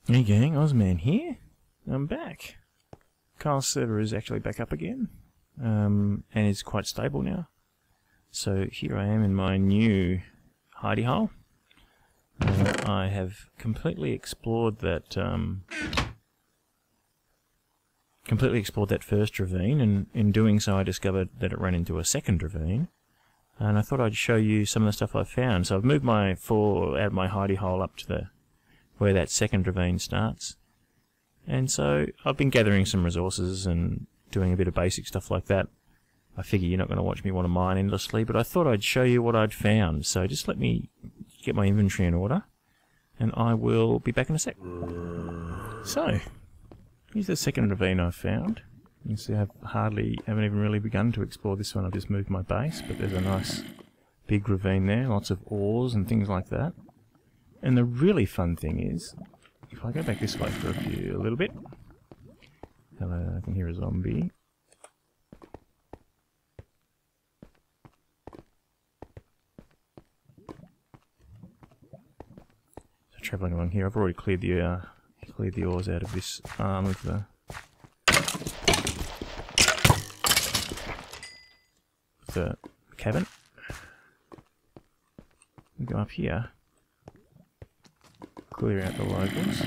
Hey gang, Ozman here. I'm back. Kyle's server is actually back up again, and it's quite stable now. So here I am in my new hidey hole. I have completely explored that first ravine, and in doing so I discovered that it ran into a second ravine. And I thought I'd show you some of the stuff I've found. So I've moved my out of my hidey hole up to where that second ravine starts. And so I've been gathering some resources and doing a bit of basic stuff like that. I figure you're not going to watch me want to mine endlessly, but I thought I'd show you what I'd found. So just let me get my inventory in order, and I will be back in a sec. So, here's the second ravine I've found. You can see I haven't even really begun to explore this one. I've just moved my base, but there's a nice big ravine there, lots of ores and things like that. And the really fun thing is, if I go back this way for a little bit. Hello, I can hear a zombie. So travelling along here, I've already cleared the ores out of this arm of the cabin. We go up here. Clear out the locals.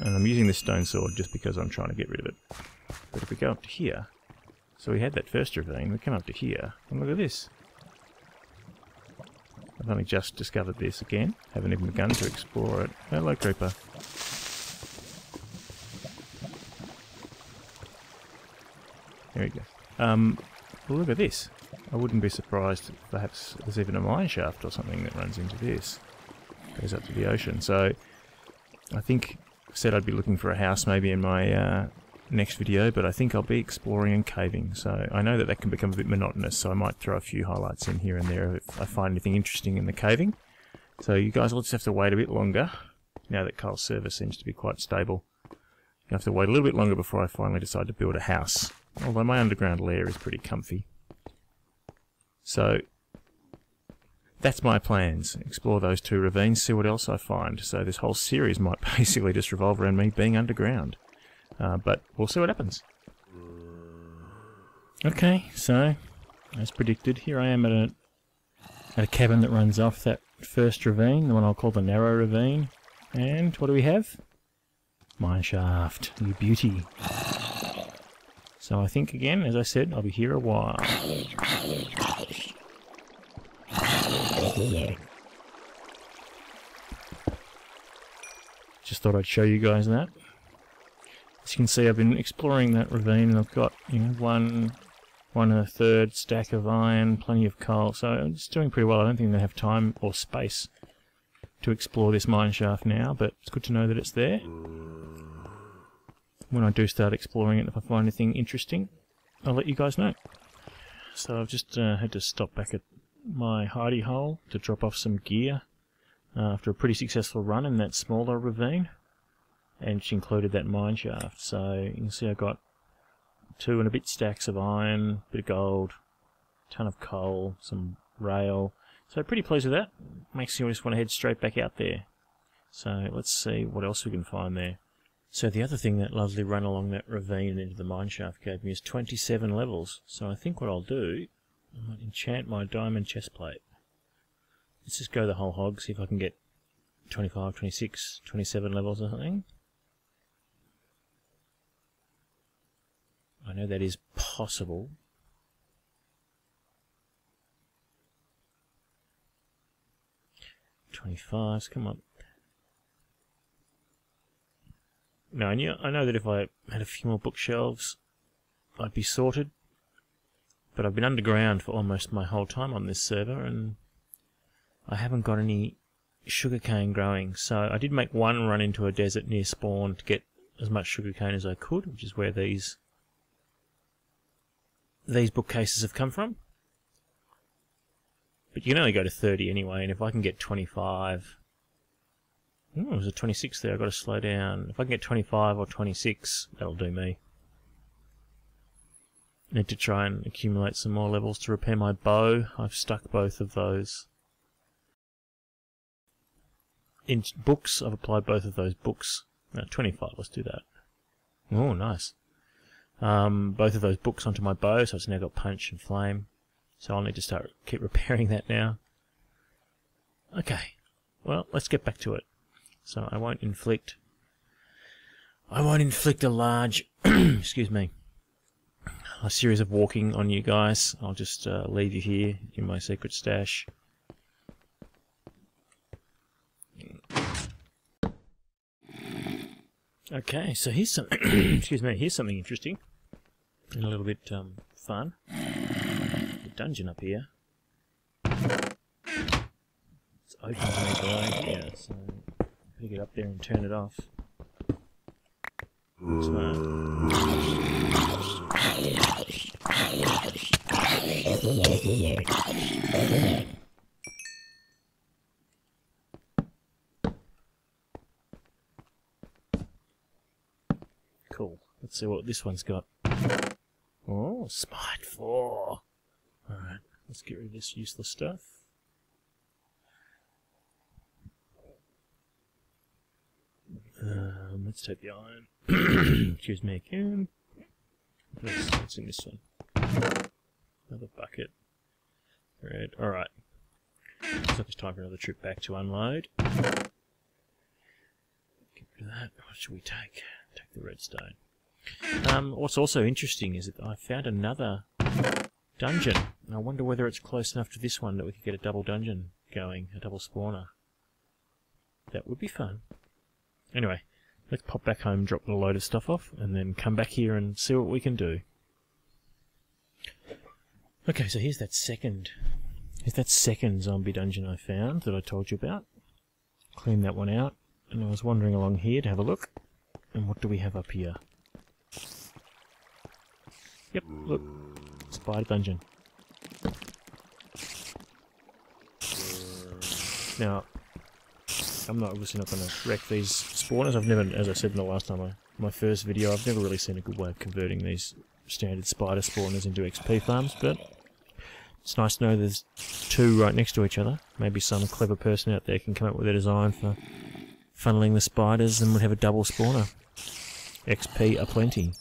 And I'm using this stone sword just because I'm trying to get rid of it. But if we go up to here, so we had that first ravine, we come up to here, and look at this. I've only just discovered this again, haven't even begun to explore it. Hello, creeper. There we go. Well, look at this. I wouldn't be surprised if perhaps there's even a mine shaft or something that runs into this. Goes up to the ocean. So, I think I said I'd be looking for a house maybe in my next video, but I think I'll be exploring and caving. So, I know that can become a bit monotonous, so I might throw a few highlights in here and there if I find anything interesting in the caving. So, you guys will just have to wait a bit longer, now that Kyle's server seems to be quite stable. You have to wait a little bit longer before I finally decide to build a house. Although my underground lair is pretty comfy. So, that's my plans. Explore those two ravines, see what else I find. So this whole series might basically just revolve around me being underground. But we'll see what happens. Okay, so, as predicted, here I am at a cabin that runs off that first ravine, the one I'll call the narrow ravine. And what do we have? Mine shaft, you beauty. So I think, again, as I said, I'll be here a while. Just thought I'd show you guys that. As you can see, I've been exploring that ravine, and I've got, you know, one and a third stack of iron, plenty of coal, so I'm just doing pretty well. I don't think I'm going to have time or space to explore this mine shaft now, but it's good to know that it's there. When I do start exploring it, if I find anything interesting, I'll let you guys know. So I've just had to stop back at my hidey hole to drop off some gear after a pretty successful run in that smaller ravine, and which included that mine shaft. So you can see I got 2 and a bit stacks of iron, bit of gold, ton of coal, some rail. So pretty pleased with that. Makes me just want to head straight back out there. So let's see what else we can find there. So the other thing that lovely run along that ravine into the mine shaft gave me is 27 levels. So I think what I'll do, I might enchant my diamond chest plate. Let's just go the whole hog, see if I can get 25, 26, 27 levels or something. I know that is possible. $25s, come on. No, I know that if I had a few more bookshelves, I'd be sorted. But I've been underground for almost my whole time on this server, and I haven't got any sugarcane growing. So I did make one run into a desert near spawn to get as much sugarcane as I could, which is where these bookcases have come from. But you can only go to 30 anyway, and if I can get 25... Oh, there's a 26 there, I've got to slow down. If I can get 25 or 26, that'll do me. Need to try and accumulate some more levels to repair my bow. I've stuck both of those. In books, I've applied both of those books. 25, let's do that. Oh, nice. Both of those books onto my bow, so it's now got punch and flame. So I'll need to keep repairing that now. Okay, well, let's get back to it. So I won't inflict a large, excuse me, a series of walking on you guys. I'll just leave you here in my secret stash. Okay, so here's some, excuse me, here's something interesting and a little bit fun. The dungeon up here. It's open to me below here, so I'm gonna get up there and turn it off. Cool. Let's see what this one's got. Oh, Smite 4. Alright, let's get rid of this useless stuff. Let's take the iron. Excuse me again. What's in this one? Another bucket. Red. Alright. Looks like it's time for another trip back to unload. Get rid of that. What should we take? Take the redstone. What's also interesting is that I found another dungeon. I wonder whether it's close enough to this one that we could get a double dungeon going, a double spawner. That would be fun. Anyway, let's pop back home, drop a load of stuff off, and then come back here and see what we can do. Okay, so here's that second zombie dungeon I found that I told you about. Clean that one out, and I was wandering along here to have a look. And what do we have up here? Yep, look. Spider dungeon. Now, I'm obviously not going to wreck these spawners. I've never, as I said in the last time, my first video, I've never really seen a good way of converting these standard spider spawners into XP farms, but it's nice to know there's two right next to each other. Maybe some clever person out there can come up with a design for funneling the spiders and we'd have a double spawner. XP aplenty.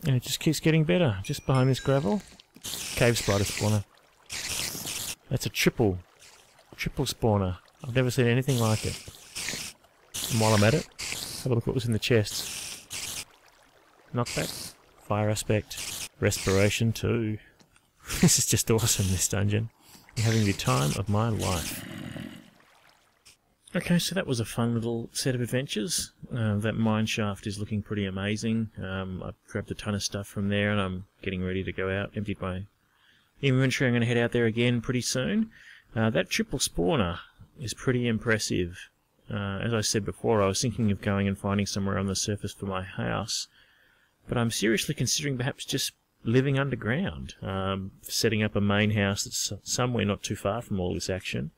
And it just keeps getting better. Just behind this gravel, cave spider spawner. That's a triple spawner. I've never seen anything like it. And while I'm at it, have a look what was in the chest. Knockback, fire aspect, respiration too. This is just awesome, this dungeon. I'm having the time of my life. Okay, so that was a fun little set of adventures. That mine shaft is looking pretty amazing. I've grabbed a ton of stuff from there and I'm getting ready to go out, emptied my inventory. I'm going to head out there again pretty soon. That triple spawner is pretty impressive. As I said before, I was thinking of going and finding somewhere on the surface for my house, but I'm seriously considering perhaps just living underground, setting up a main house that's somewhere not too far from all this action.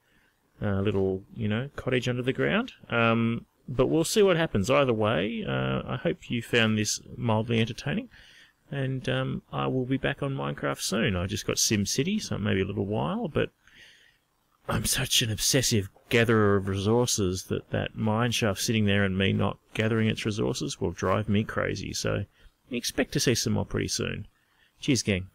A little, cottage under the ground. But we'll see what happens. Either way, I hope you found this mildly entertaining. And I will be back on Minecraft soon. I just got SimCity, so maybe a little while, but I'm such an obsessive gatherer of resources that mine shaft sitting there and me not gathering its resources will drive me crazy. So expect to see some more pretty soon. Cheers, gang.